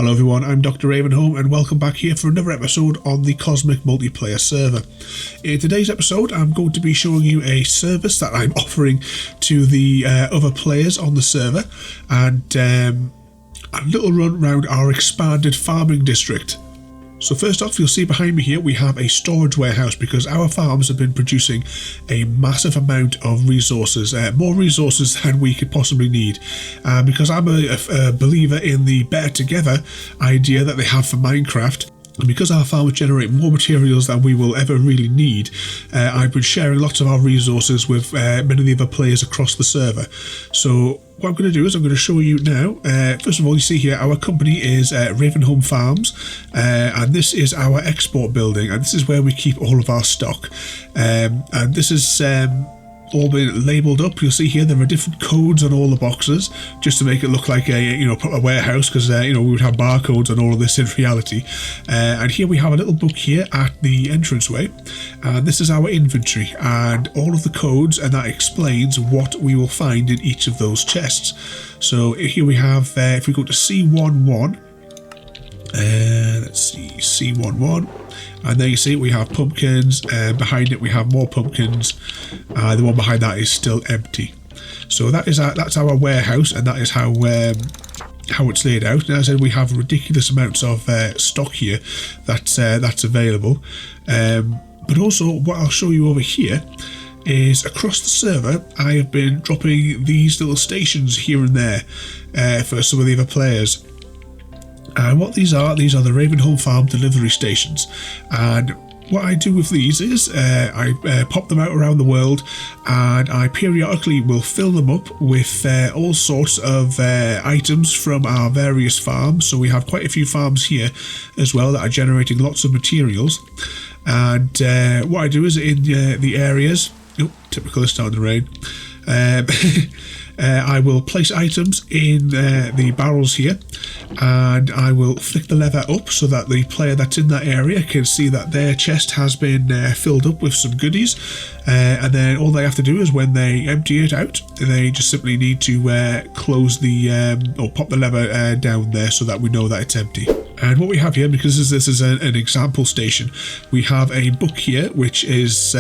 Hello everyone, I'm Dr. Ravenholm and welcome back here for another episode on the Cosmic multiplayer server. In today's episode I'm going to be showing you a service that I'm offering to the other players on the server and a little run around our expanded farming district. So first off, you'll see behind me here we have a storage warehouse because our farms have been producing a massive amount of resources, more resources than we could possibly need. Because I'm a believer in the better together idea that they have for Minecraft, and because our farms generate more materials than we will ever really need, I've been sharing lots of our resources with many of the other players across the server. So what I'm going to do is I'm going to show you now. First of all, you see here our company is Ravenholm Farms, and this is our export building, and this is where we keep all of our stock. And this is all been labelled up. You'll see here there are different codes on all the boxes just to make it look like a proper warehouse, because we would have barcodes on all of this in reality. And here we have a little book here at the entranceway, and this is our inventory and all of the codes, and that explains what we will find in each of those chests. So here we have, if we go to C11, let's see, C11, and there you see we have pumpkins, and behind it we have more pumpkins. The one behind that is still empty. So that's our warehouse, and that is how it's laid out. And as I said, we have ridiculous amounts of stock here that's available. But also what I'll show you over here is across the server I have been dropping these little stations here and there for some of the other players. And what these are the Ravenholm Farm delivery stations. And what I do with these is I pop them out around the world, and I periodically will fill them up with all sorts of items from our various farms. So we have quite a few farms here as well that are generating lots of materials. And what I do is in the areas, typical, it's starting to rain, I will place items in the barrels here, and I will flick the lever up so that the player that's in that area can see that their chest has been filled up with some goodies, and then all they have to do is when they empty it out, they just simply need to close the or pop the lever down there so that we know that it's empty. And what we have here, because this is an example station, we have a book here which is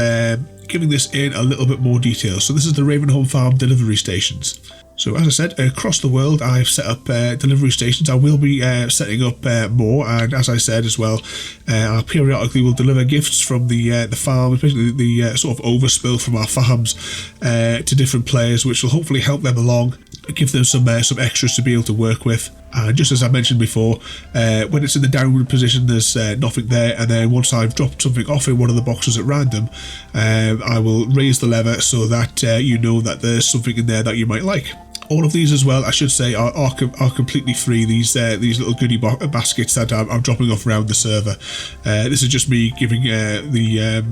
giving this in a little bit more detail. So this is the Ravenholm Farm delivery stations. So as I said, across the world I've set up delivery stations. I will be setting up more, and as I said as well, I periodically will deliver gifts from the farm, especially the sort of overspill from our farms to different players, which will hopefully help them along, give them some extras to be able to work with. And just as I mentioned before, when it's in the downward position there's nothing there, and then once I've dropped something off in one of the boxes at random, I will raise the lever so that you know that there's something in there that you might like. All of these as well, I should say, are completely free. These little goodie baskets that I'm dropping off around the server. This is just me giving the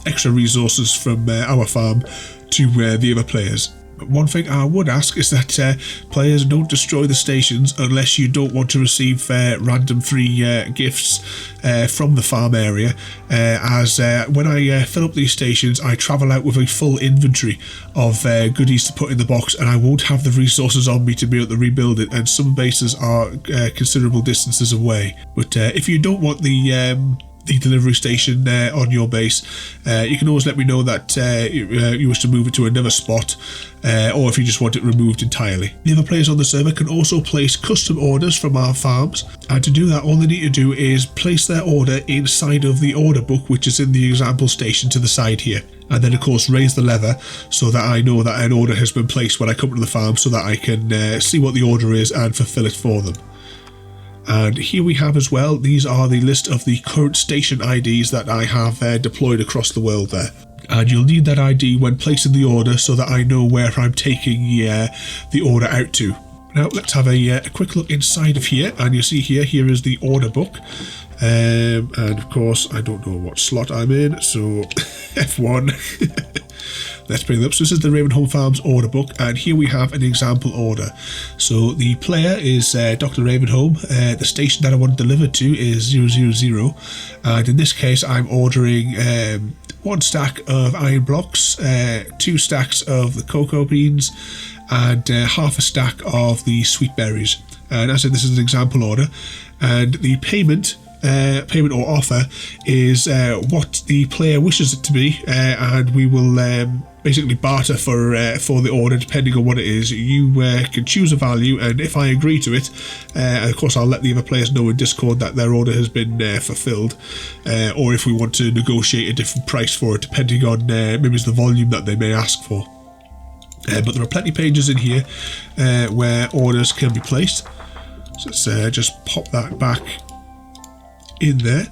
extra resources from our farm to the other players. One thing I would ask is that players don't destroy the stations unless you don't want to receive random free gifts from the farm area, as when I fill up these stations I travel out with a full inventory of goodies to put in the box, and I won't have the resources on me to be able to rebuild it, and some bases are considerable distances away. But if you don't want the delivery station on your base, you can always let me know that you wish to move it to another spot, or if you just want it removed entirely. The other players on the server can also place custom orders from our farms, and to do that all they need to do is place their order inside of the order book, which is in the example station to the side here, and then of course raise the lever so that I know that an order has been placed when I come to the farm, so that I can see what the order is and fulfill it for them. And here we have as well, these are the list of the current station IDs that I have deployed across the world there. And you'll need that ID when placing the order so that I know where I'm taking the order out to. Now let's have a quick look inside of here, and you see here is the order book. And of course I don't know what slot I'm in, so F1. let's bring it up. So this is the Ravenholm Farms order book, and here we have an example order. So the player is Dr. Ravenholm. The station that I want delivered to is 000, and in this case I'm ordering 1 stack of iron blocks, 2 stacks of the cocoa beans, and half a stack of the sweet berries. And as I said, this is an example order, and the payment or offer is what the player wishes it to be, and we will basically barter for the order depending on what it is. You can choose a value, and if I agree to it, of course I'll let the other players know in Discord that their order has been fulfilled, or if we want to negotiate a different price for it depending on maybe it's the volume that they may ask for. But there are plenty of pages in here where orders can be placed. So let's just pop that back in there,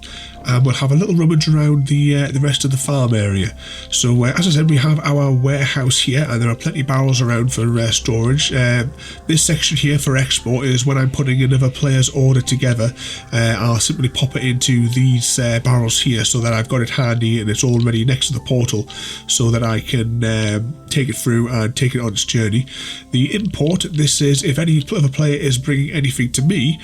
and we'll have a little rummage around the rest of the farm area. So as I said, we have our warehouse here, and there are plenty of barrels around for storage. This section here for export is when I'm putting another player's order together. I'll simply pop it into these barrels here so that I've got it handy and it's already next to the portal, so that I can take it through and take it on its journey. The import, this is if any other player is bringing anything to me,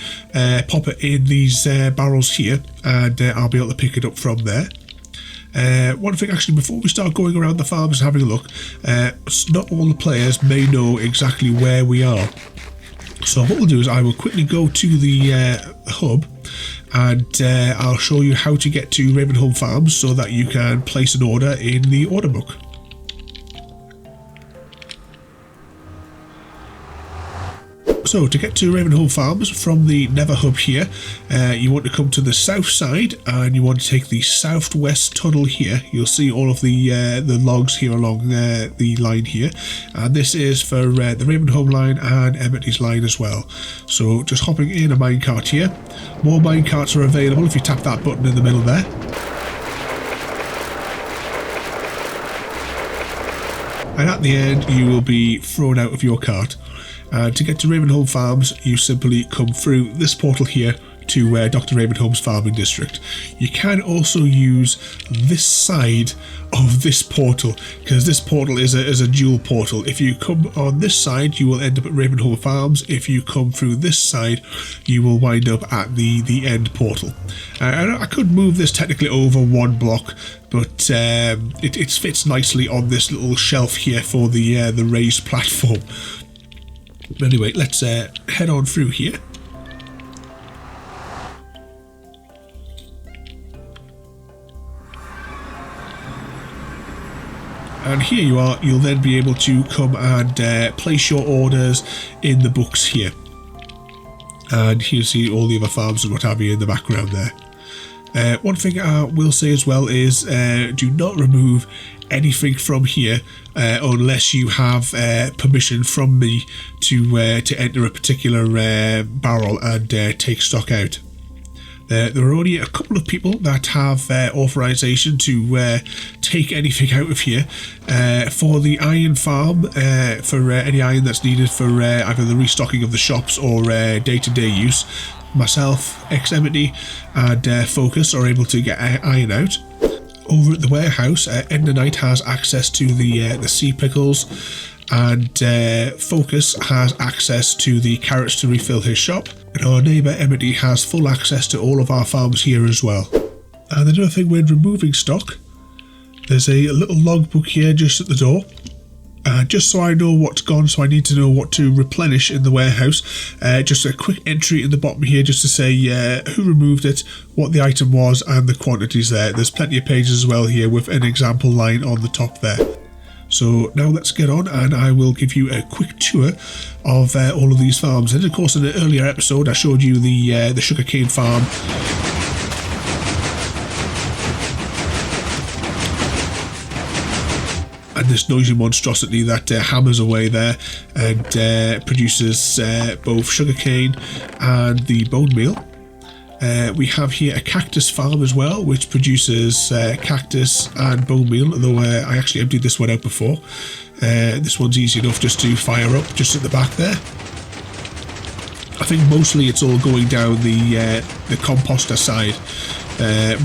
pop it in these barrels here, and I'll be able to pick it up from there. One thing actually, before we start going around the farms and having a look, not all the players may know exactly where we are. So what we'll do is I will quickly go to the hub, and I'll show you how to get to Ravenholm Farms so that you can place an order in the order book. So to get to Ravenholm Farms from the Nether Hub here, you want to come to the south side, and you want to take the southwest tunnel here. You'll see all of the logs here along the line here, and this is for the Ravenholm line and Emity's line as well. So just hopping in a minecart here. More minecarts are available if you tap that button in the middle there. And at the end you will be thrown out of your cart. To get to Ravenholm Farms, you simply come through this portal here to Dr. Ravenholm's farming district. You can also use this side of this portal, because this portal is a dual portal. If you come on this side, you will end up at Ravenholm Farms. If you come through this side, you will wind up at the end portal. I could move this technically over 1 block, but it fits nicely on this little shelf here for the raised platform. But anyway, let's head on through here. And here you are. You'll then be able to come and place your orders in the books here. And here you see all the other farms and what have you in the background there. One thing I will say as well is do not remove anything from here unless you have permission from me to enter a particular barrel and take stock out. There are only a couple of people that have authorization to take anything out of here. For the iron farm, for any iron that's needed for either the restocking of the shops or day-to-day use, myself, Xemity and Focus are able to get iron out. Over at the warehouse, End of Night has access to the sea pickles, and Focus has access to the carrots to refill his shop, and our neighbour Emity has full access to all of our farms here as well. And another thing, when removing stock, there's a little logbook here just at the door. Just so I know what's gone, so I need to know what to replenish in the warehouse. Just a quick entry in the bottom here just to say who removed it, what the item was, and the quantities there. There's plenty of pages as well here with an example line on the top there. So now let's get on, and I will give you a quick tour of all of these farms. And of course, in an earlier episode I showed you the sugarcane farm. And this noisy monstrosity that hammers away there and produces both sugarcane and the bone meal. We have here a cactus farm as well, which produces cactus and bone meal, although I actually emptied this one out before. This one's easy enough just to fire up just at the back there. I think mostly it's all going down the composter side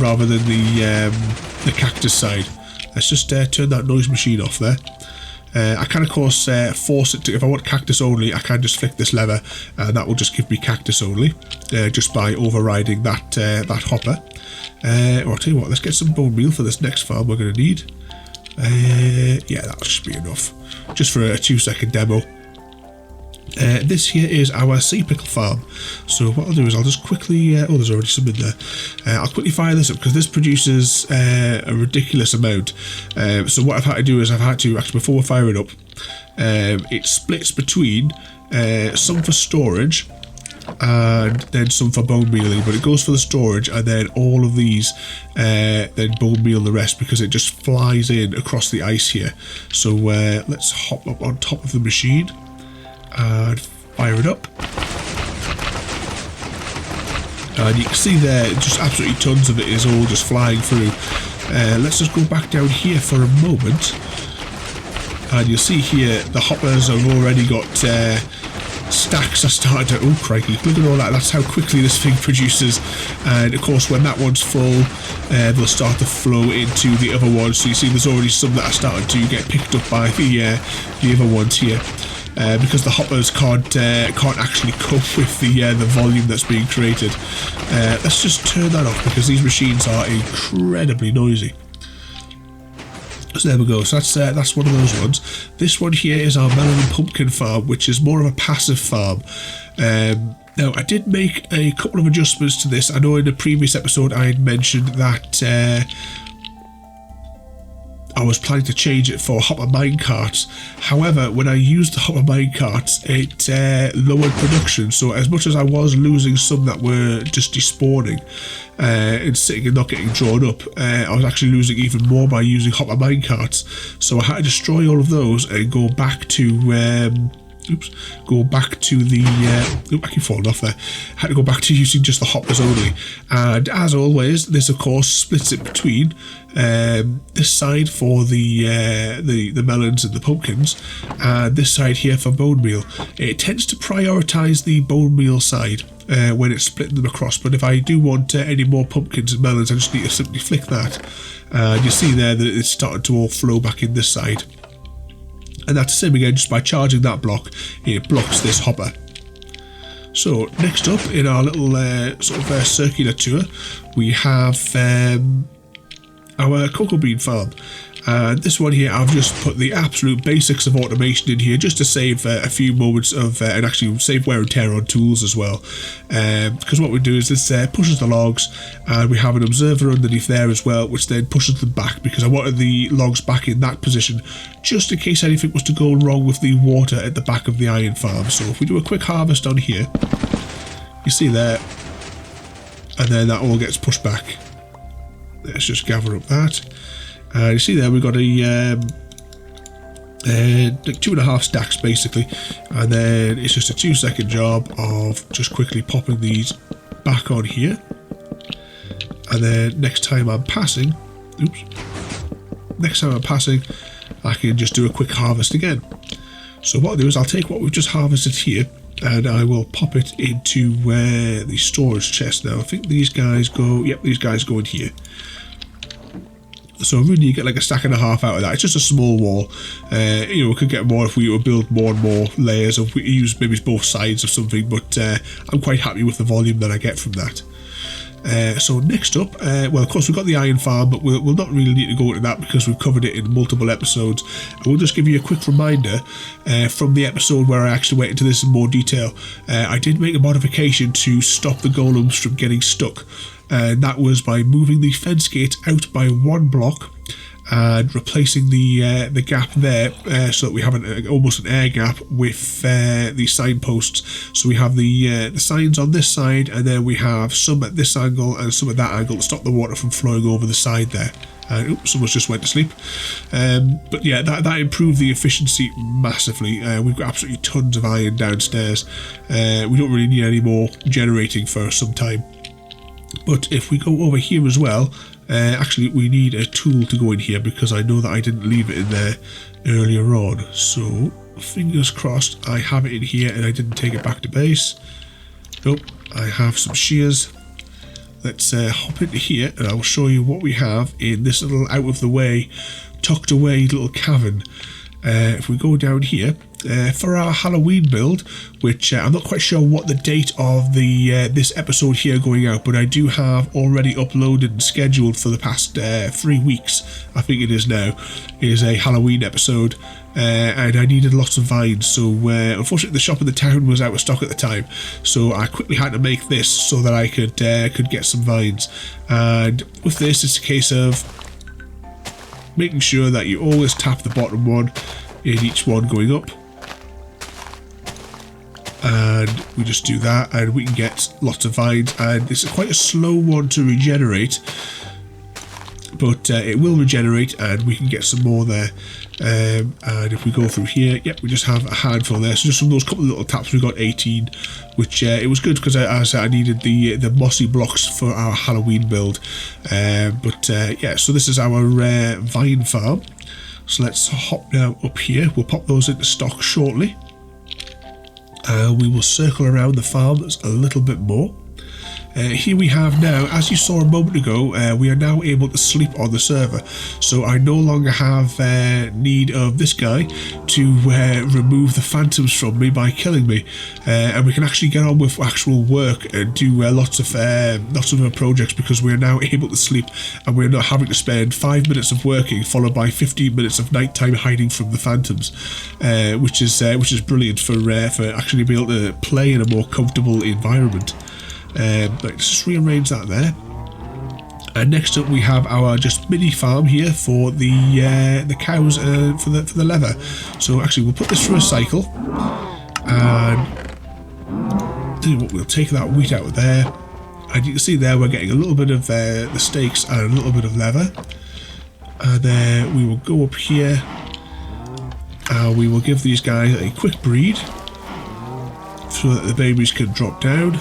rather than the cactus side. Let's just turn that noise machine off there. I can of course force it to, if I want cactus only, I can just flick this lever and that will just give me cactus only, just by overriding that that hopper. Or I'll tell you what, let's get some bone meal for this next farm we're going to need. Yeah, that should be enough, just for a 2-second demo. This here is our sea pickle farm. So what I'll do is I'll just quickly, oh, there's already some in there. I'll quickly fire this up because this produces a ridiculous amount. So what I've had to do is I've had to, actually before we fire it up, it splits between some for storage and then some for bone mealing, but it goes for the storage and then all of these then bone meal the rest because it just flies in across the ice here. So let's hop up on top of the machine and fire it up, and you can see there just absolutely tons of it is all just flying through. Let's just go back down here for a moment, and you'll see here the hoppers have already got stacks are starting to, oh crikey, look at all that, that's how quickly this thing produces. And of course when that one's full, they'll start to flow into the other ones. So you see there's already some that are starting to get picked up by the other ones here. Because the hoppers can't actually cope with the volume that's being created. Let's just turn that off because these machines are incredibly noisy. So there we go. So that's one of those ones. This one here is our melon and pumpkin farm, which is more of a passive farm. Now I did make a couple of adjustments to this. I know in a previous episode I had mentioned that I was planning to change it for hopper minecarts. However, when I used the hopper minecarts, it lowered production. So as much as I was losing some that were just despawning and sitting and not getting drawn up, I was actually losing even more by using hopper minecarts. So I had to destroy all of those and go back to go back to the I keep falling off there. Had to go back to using just the hoppers only. And as always, this of course splits it between this side for the melons and the pumpkins, and this side here for bone meal. It tends to prioritize the bone meal side when it's splitting them across, but if I do want any more pumpkins and melons, I just need to simply flick that, and you see there that it's starting to all flow back in this side. And that's the same again, just by charging that block, it blocks this hopper. So next up in our little sort of circular tour, we have our cocoa bean farm. And this one here, I've just put the absolute basics of automation in here just to save a few moments of, and actually save wear and tear on tools as well. Because what we do is this pushes the logs, and we have an observer underneath there as well, which then pushes them back, because I wanted the logs back in that position just in case anything was to go wrong with the water at the back of the iron farm. So if we do a quick harvest on here, you see there, and then that all gets pushed back. Let's just gather up that. You see there we've got a like 2.5 stacks basically, and then it's just a 2-second job of just quickly popping these back on here, and then next time I'm passing, I can just do a quick harvest again. So what I'll do is I'll take what we've just harvested here and I will pop it into the storage chest. Now I think these guys go, yep, these guys go in here. So really you get like a stack and a half out of that. It's just a small wall. You know, we could get more if we would build more and more layers, or if we use maybe both sides of something, but I'm quite happy with the volume that I get from that. So next up, well of course we've got the iron farm, but we'll not really need to go into that because we've covered it in multiple episodes. We'll just give you a quick reminder from the episode where I actually went into this in more detail. I did make a modification to stop the golems from getting stuck. And that was by moving the fence gate out by 1 block and replacing the gap there so that we have almost an air gap with the signposts. So we have the signs on this side, and then we have some at this angle and some at that angle to stop the water from flowing over the side there. And oops, someone's just went to sleep. But yeah, that improved the efficiency massively. We've got absolutely tons of iron downstairs. We don't really need any more generating for some time. But if we go over here as well, actually we need a tool to go in here because I know that I didn't leave it in there earlier on. So fingers crossed I have it in here and I didn't take it back to base. Nope, I have some shears. Let's hop into here and I will show you what we have in this little out of the way, tucked away little cavern. If we go down here, for our Halloween build, which I'm not quite sure what the date of the this episode here going out, but I do have already uploaded and scheduled for the past 3 weeks, I think it is now, is a Halloween episode, and I needed lots of vines, so unfortunately the shop in the town was out of stock at the time, so I quickly had to make this so that I could get some vines. And with this, it's a case of making sure that you always tap the bottom one in each one going up, and we just do that and we can get lots of vines. And it's quite a slow one to regenerate, but it will regenerate and we can get some more there. And if we go through here, yep, we just have a handful there. So just from those couple of little taps we got 18, which it was good because I needed the mossy blocks for our Halloween build. Yeah, so this is our vine farm. So let's hop now up here. We'll pop those into stock shortly. We will circle around the farms a little bit more. Here we have now, as you saw a moment ago, we are now able to sleep on the server. So I no longer have need of this guy to remove the phantoms from me by killing me. And we can actually get on with actual work and do lots of other projects, because we are now able to sleep and we're not having to spend 5 minutes of working followed by 15 minutes of nighttime hiding from the phantoms, which is brilliant for actually being able to play in a more comfortable environment. But let's just rearrange that there. And next up we have our just mini farm here for the cows, for the leather. So actually we'll put this through a cycle, and we'll take that wheat out of there, and you can see there we're getting a little bit of the steaks and a little bit of leather. And then we will go up here and we will give these guys a quick breed so that the babies can drop down.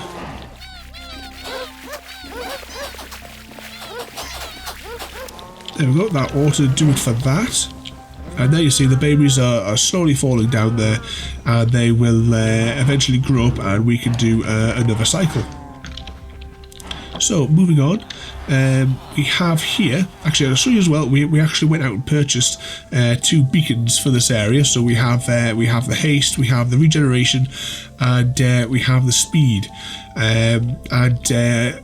There we go, that ought to do it for that. And there you see the babies are slowly falling down there, and they will eventually grow up and we can do another cycle. So moving on, we have here, actually I'll show you as well, we actually went out and purchased 2 beacons for this area. So we have the haste, we have the regeneration, and we have the speed.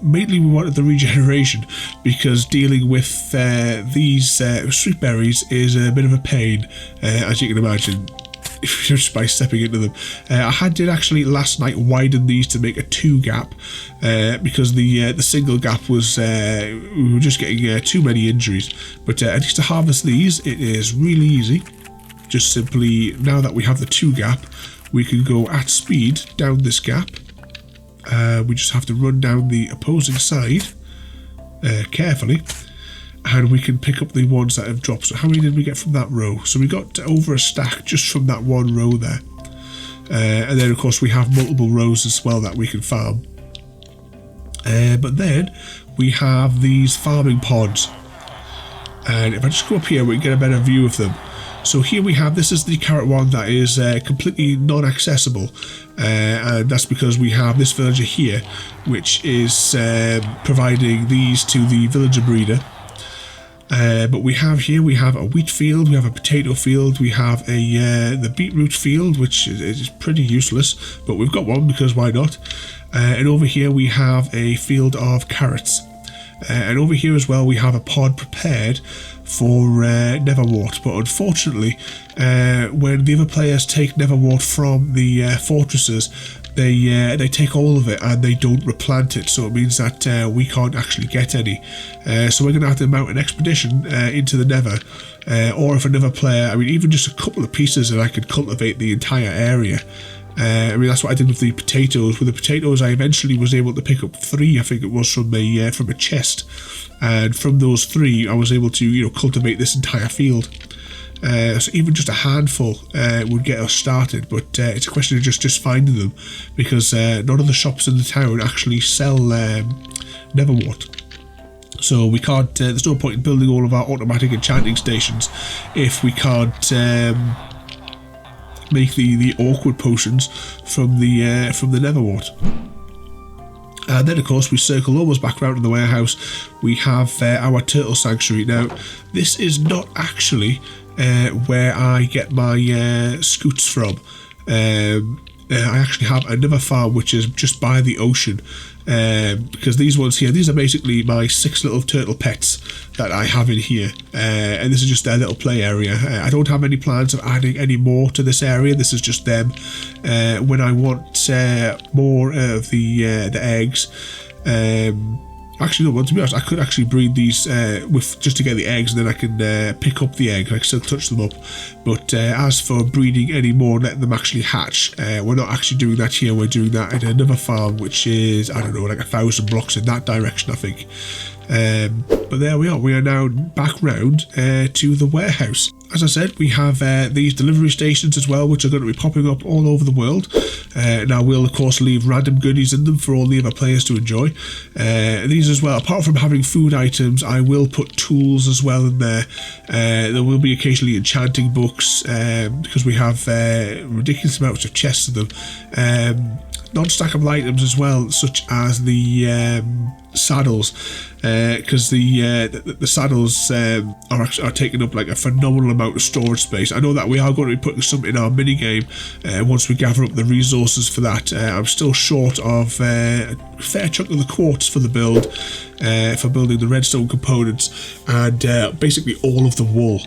Mainly we wanted the regeneration because dealing with these sweet berries is a bit of a pain, as you can imagine, just by stepping into them. I did actually last night widen these to make a 2 gap, because the single gap was we were just getting too many injuries. But at least to harvest these, it is really easy. Just simply, now that we have the 2 gap, we can go at speed down this gap. We just have to run down the opposing side carefully, and we can pick up the ones that have dropped. So how many did we get from that row? So we got over a stack just from that one row there. And then of course we have multiple rows as well that we can farm. But then we have these farming pods, and if I just go up here we can get a better view of them. So here we have, this is the carrot one that is completely non-accessible, and that's because we have this villager here which is providing these to the villager breeder. But we have here, we have a wheat field, we have a potato field, we have the beetroot field, which is pretty useless, but we've got one because why not? And over here we have a field of carrots. And over here as well we have a pod prepared for Neverwort, but unfortunately when the other players take Neverwort from the fortresses, they take all of it and they don't replant it, so it means that we can't actually get any. So we're going to have to mount an expedition into the Nether, or if another player, I mean even just a couple of pieces, and I could cultivate the entire area. I mean that's what I did with the potatoes. With the potatoes I eventually was able to pick up 3, I think it was, from a chest, and from those 3 I was able to cultivate this entire field. So even just a handful would get us started, but it's a question of just finding them, because none of the shops in the town actually sell Neverwort. So we can't, there's no point in building all of our automatic enchanting stations if we can't make the awkward potions from the Neverwort. And then, of course, we circle almost back around to the warehouse. We have our turtle sanctuary. Now, this is not actually where I get my scoots from. I actually have another farm which is just by the ocean, because these ones here, these are basically my 6 little turtle pets that I have in here, and this is just their little play area. I don't have any plans of adding any more to this area. This is just them. When I want more of the eggs, actually, no, to be honest, I could actually breed these with just to get the eggs, and then I can pick up the egg. I can still touch them up. But as for breeding any more, letting them actually hatch, we're not actually doing that here. We're doing that in another farm, which is, I don't know, like 1,000 blocks in that direction, I think. But there we are. We are now back round to the warehouse. As I said, we have these delivery stations as well, which are going to be popping up all over the world. Now, we'll of course leave random goodies in them for all the other players to enjoy. These as well, apart from having food items, I will put tools as well in there. There will be occasionally enchanting books, because we have ridiculous amounts of chests of them. Non-stackable items as well, such as the saddles, because the saddles are taking up like a phenomenal amount of storage space. I know that we are going to be putting some in our mini game once we gather up the resources for that. I'm still short of a fair chunk of the quartz for the build, for building the redstone components, and basically all of the wool.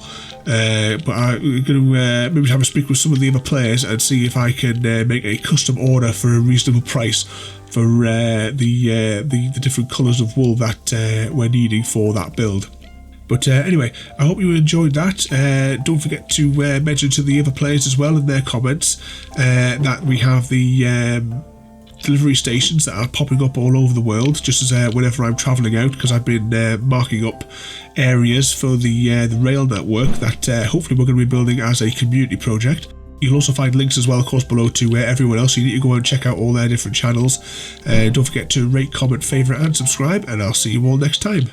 But I'm going to maybe have a speak with some of the other players and see if I can make a custom order for a reasonable price for the different colours of wool that we're needing for that build. But anyway, I hope you enjoyed that. Don't forget to mention to the other players as well in their comments that we have the delivery stations that are popping up all over the world, just as whenever I'm travelling out, because I've been marking up areas for the rail network that hopefully we're going to be building as a community project. You'll also find links as well, of course, below to everyone else. You need to go and check out all their different channels. Don't forget to rate, comment, favourite and subscribe, and I'll see you all next time.